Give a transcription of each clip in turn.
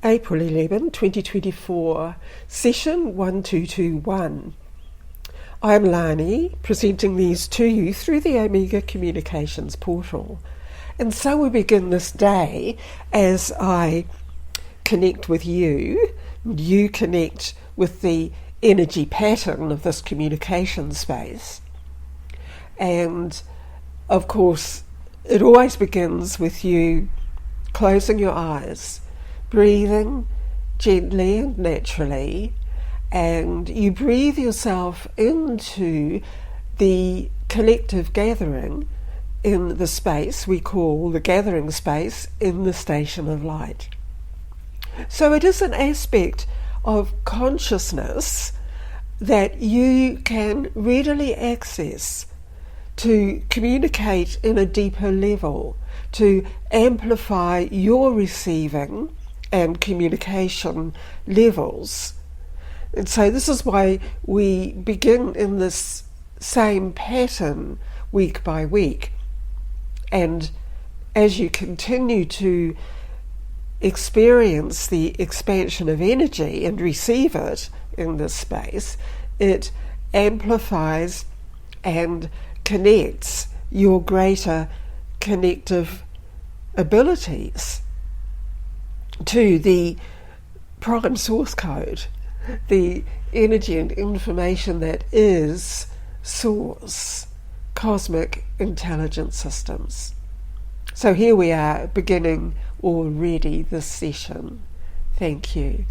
April 11, 2024, session 1221. I'm Lani, presenting these to you through the Omega Communications portal. And so we begin this day as I connect with you, you connect with the energy pattern of this communication space. And of course, it always begins with you closing your eyes, breathing gently and naturally, and you breathe yourself into the collective gathering in the space we call the gathering space in the station of light. So it is an aspect of consciousness that you can readily access to communicate in a deeper level, to amplify your receiving and communication levels. And so this is why we begin in this same pattern week by week. And as you continue to experience the expansion of energy and receive it in this space, it amplifies and connects your greater connective abilities to the prime source code, the energy and information that is source, cosmic intelligence systems. So here we are beginning already this session. Thank you.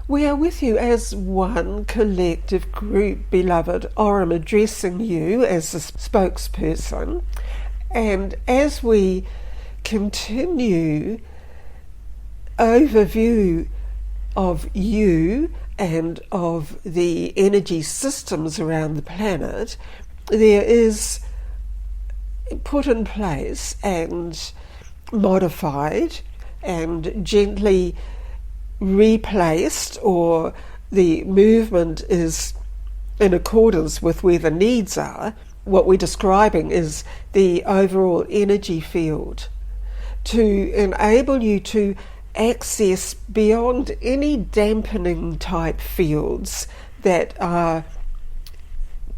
We are with you as one collective group, beloved. I'm addressing you as the spokesperson. And as we continue overview of you and of the energy systems around the planet, there is put in place and modified and gently replaced, or the movement is in accordance with where the needs are. What we're describing is the overall energy field to enable you to access beyond any dampening type fields that are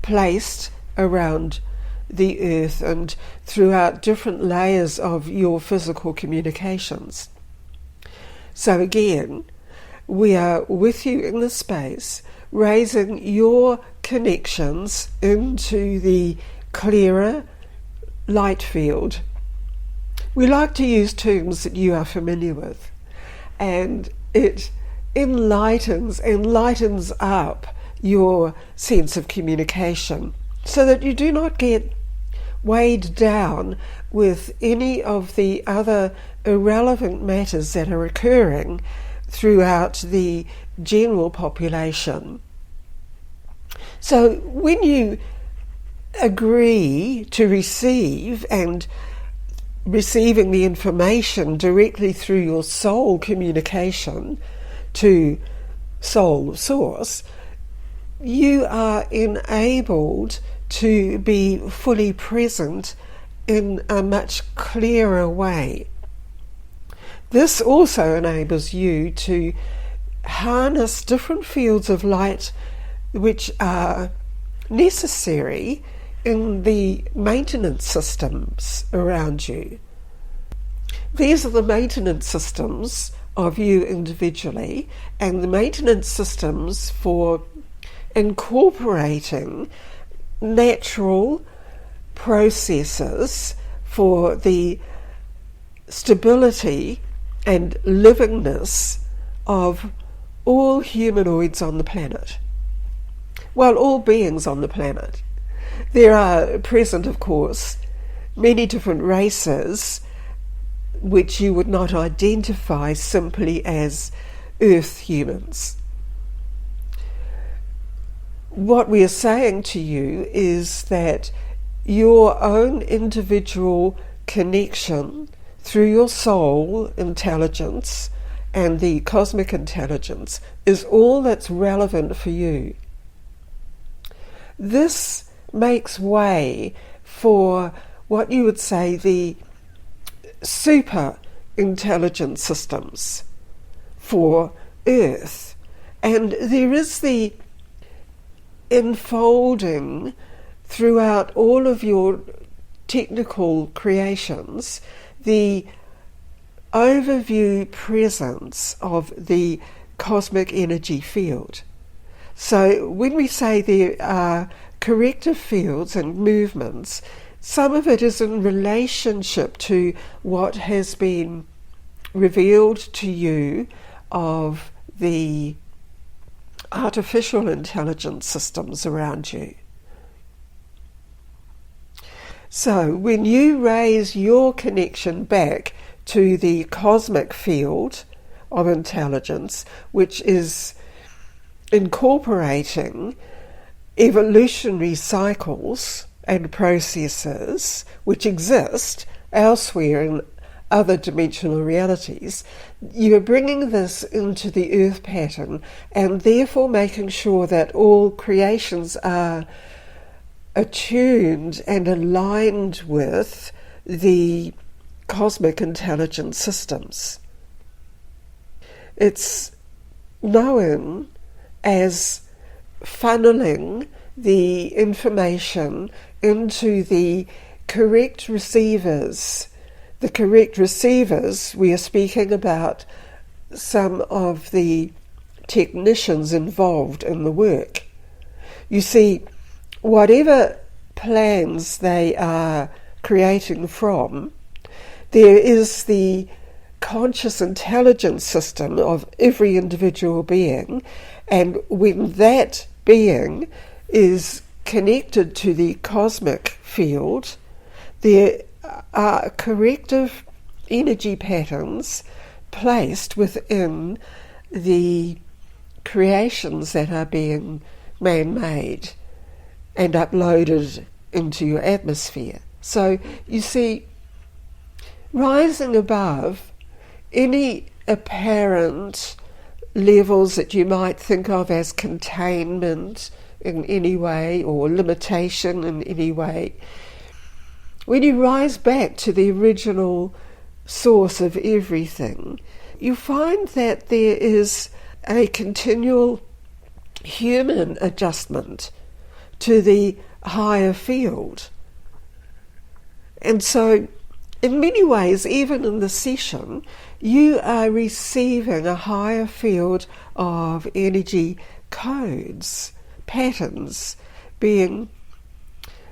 placed around the earth and throughout different layers of your physical communications. So again, we are with you in the space, raising your connections into the clearer light field. We like to use terms that you are familiar with, and it enlightens and lightens up your sense of communication so that you do not get weighed down with any of the other irrelevant matters that are occurring throughout the general population. So when you agree to receive, and receiving the information directly through your soul communication to soul source, you are enabled to be fully present in a much clearer way. This also enables you to harness different fields of light which are necessary in the maintenance systems around you. These are the maintenance systems of you individually, and the maintenance systems for incorporating natural processes for the stability and livingness of all humanoids on the planet. Well, all beings on the planet. There are present, of course, many different races which you would not identify simply as Earth humans. What we are saying to you is that your own individual connection through your soul intelligence and the cosmic intelligence is all that's relevant for you. This makes way for what you would say the super intelligent systems for Earth. And there is the enfolding throughout all of your technical creations, the overview presence of the cosmic energy field. So when we say there are corrective fields and movements, some of it is in relationship to what has been revealed to you of the artificial intelligence systems around you. So when you raise your connection back to the cosmic field of intelligence, which is incorporating evolutionary cycles and processes which exist elsewhere in other dimensional realities, you are bringing this into the earth pattern and therefore making sure that all creations are attuned and aligned with the cosmic intelligence systems. It's known as funneling the information into the correct receivers. The correct receivers, we are speaking about some of the technicians involved in the work. You see, whatever plans they are creating from, there is the conscious intelligence system of every individual being, and when that being is connected to the cosmic field, there are corrective energy patterns placed within the creations that are being man-made and uploaded into your atmosphere. So you see, rising above any apparent levels that you might think of as containment in any way or limitation in any way, when you rise back to the original source of everything, you find that there is a continual human adjustment to the higher field. And so, in many ways, even in the session, you are receiving a higher field of energy codes, patterns being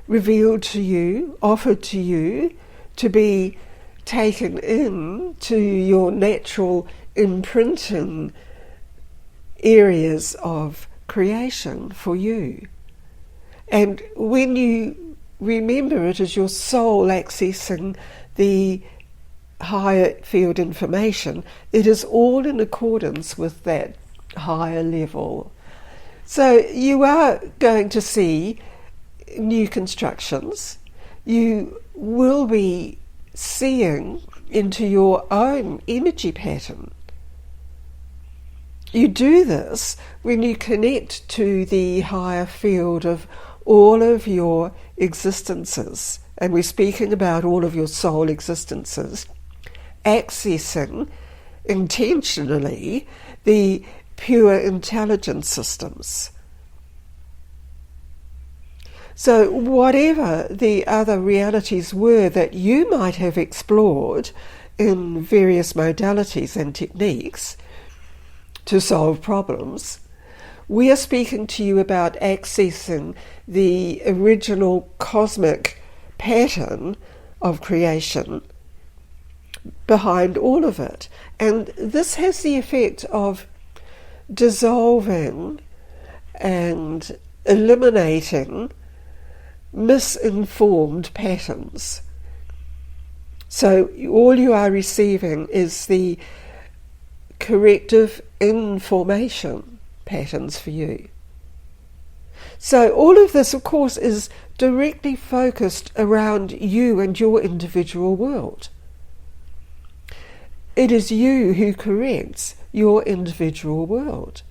revealed to you, offered to you, to be taken in to your natural imprinting areas of creation for you. And when you remember it as your soul accessing the higher field information, it is all in accordance with that higher level. So you are going to see new constructions. You will be seeing into your own energy pattern. You do this when you connect to the higher field of all of your existences, and we're speaking about all of your soul existences, accessing intentionally the pure intelligence systems. So whatever the other realities were that you might have explored in various modalities and techniques to solve problems, we are speaking to you about accessing the original cosmic pattern of creation behind all of it. And this has the effect of dissolving and eliminating misinformed patterns. So all you are receiving is the corrective information patterns for you. So all of this, of course, is directly focused around you and your individual world. It is you who corrects your individual world,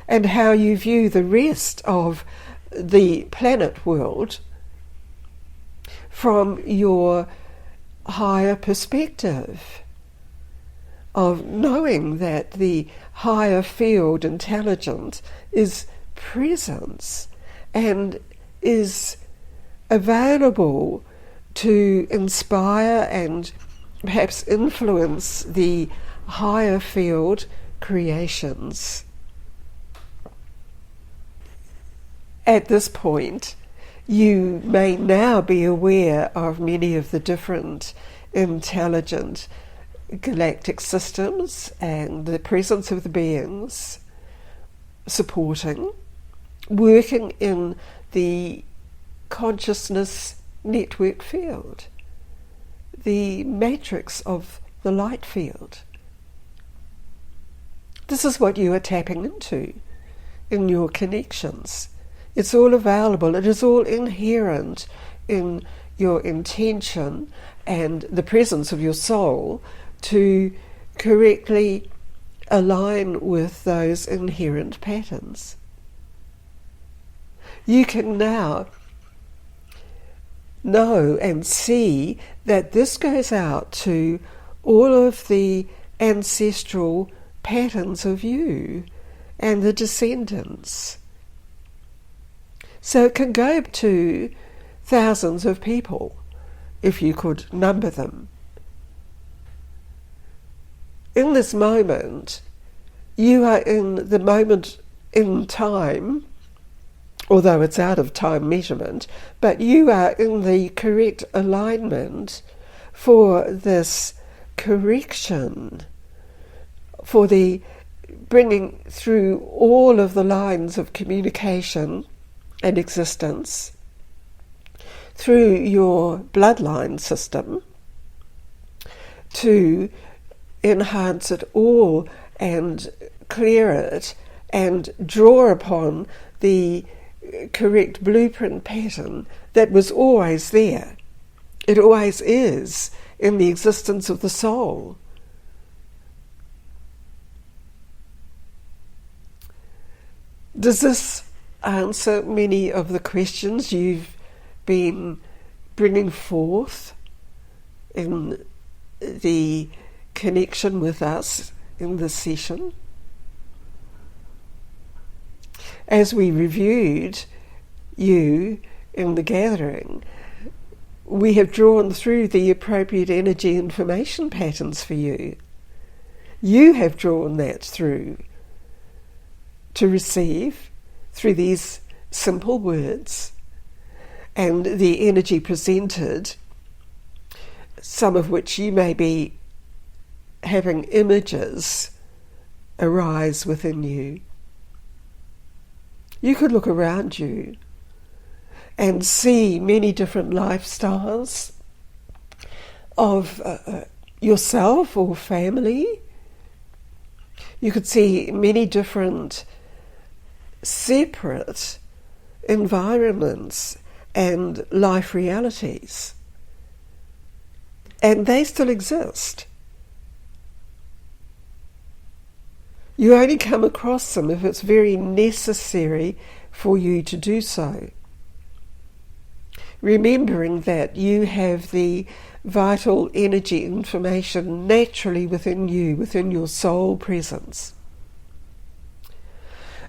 and how you view the rest of the planet world from your higher perspective of knowing that the higher field intelligence is presence and is available to inspire and perhaps influence the higher field creations. At this point, you may now be aware of many of the different intelligent galactic systems and the presence of the beings supporting, working in the consciousness network field, the matrix of the light field. This is what you are tapping into in your connections. It's all available. It is all inherent in your intention and the presence of your soul to correctly align with those inherent patterns. You can now know and see that this goes out to all of the ancestral patterns of you and the descendants. So it can go to thousands of people, if you could number them. In this moment, you are in the moment in time, although it's out of time measurement, but you are in the correct alignment for this correction, for the bringing through all of the lines of communication and existence through your bloodline system to enhance it all and clear it and draw upon the correct blueprint pattern that was always there. It always is in the existence of the soul. Does this answer many of the questions you've been bringing forth in the connection with us in this session? As we reviewed you in the gathering, we have drawn through the appropriate energy information patterns for you. You have drawn that through to receive through these simple words and the energy presented, some of which you may be having images arise within you. You could look around you and see many different lifestyles of yourself or family. You could see many different separate environments and life realities. And they still exist. You only come across them if it's very necessary for you to do so. Remembering that you have the vital energy information naturally within you, within your soul presence.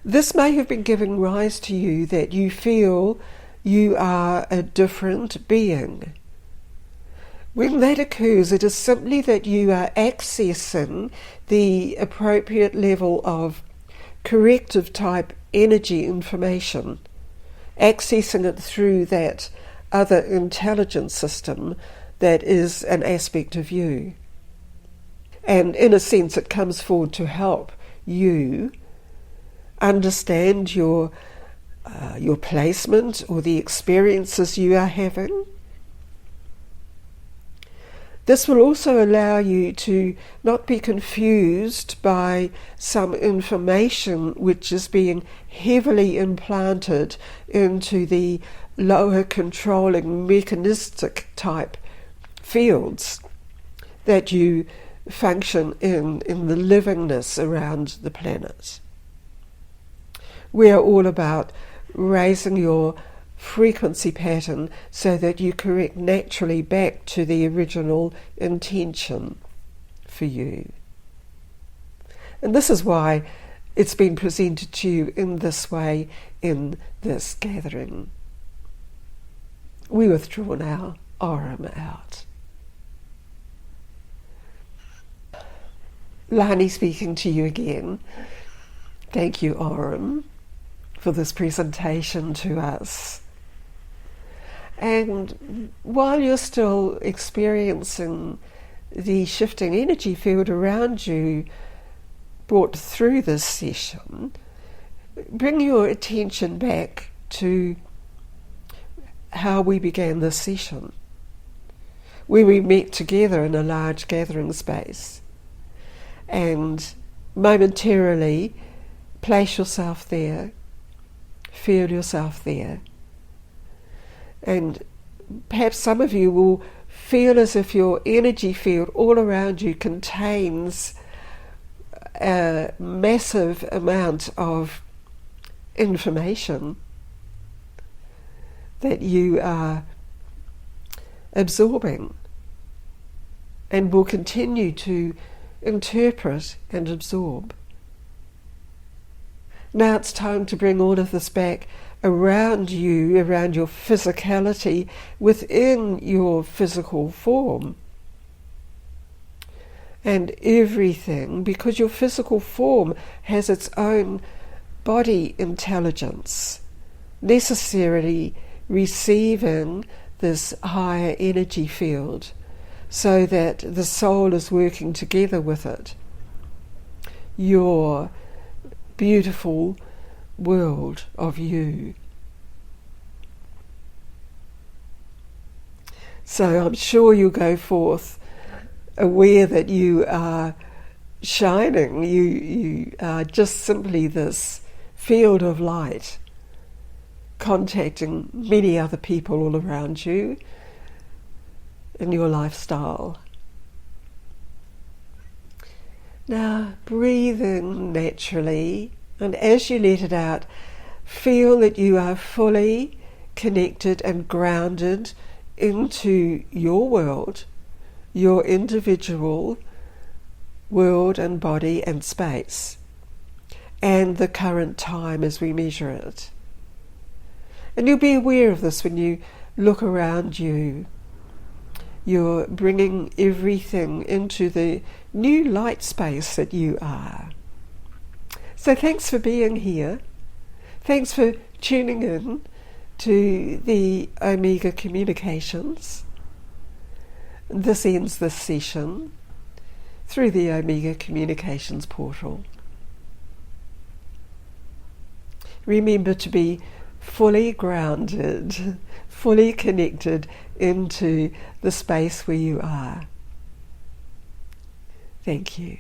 This may have been giving rise to you that you feel you are a different being. When that occurs, it is simply that you are accessing the appropriate level of corrective type energy information, accessing it through that other intelligence system that is an aspect of you. And in a sense, it comes forward to help you understand your placement or the experiences you are having. This will also allow you to not be confused by some information which is being heavily implanted into the lower controlling mechanistic type fields that you function in the livingness around the planet. We are all about raising your frequency pattern so that you correct naturally back to the original intention for you. And this is why it's been presented to you in this way in this gathering. We withdraw now, Aurum out. Lani speaking to you again. Thank you, Aurum, for this presentation to us. And while you're still experiencing the shifting energy field around you brought through this session, bring your attention back to how we began this session, where we met together in a large gathering space. And momentarily place yourself there, feel yourself there. And perhaps some of you will feel as if your energy field all around you contains a massive amount of information that you are absorbing and will continue to interpret and absorb. Now it's time to bring all of this back around you, around your physicality, within your physical form. And everything, because your physical form has its own body intelligence, necessarily receiving this higher energy field so that the soul is working together with it. Your beautiful world of you. So I'm sure you'll go forth aware that you are shining. You are just simply this field of light, contacting many other people all around you in your lifestyle. Now breathe in naturally, and as you let it out, feel that you are fully connected and grounded into your world, your individual world and body and space, and the current time as we measure it. And you'll be aware of this when you look around you. You're bringing everything into the new light space that you are. So thanks for being here. Thanks for tuning in to the Omega Communications. This ends this session through the Omega Communications portal. Remember to be fully grounded, fully connected into the space where you are. Thank you.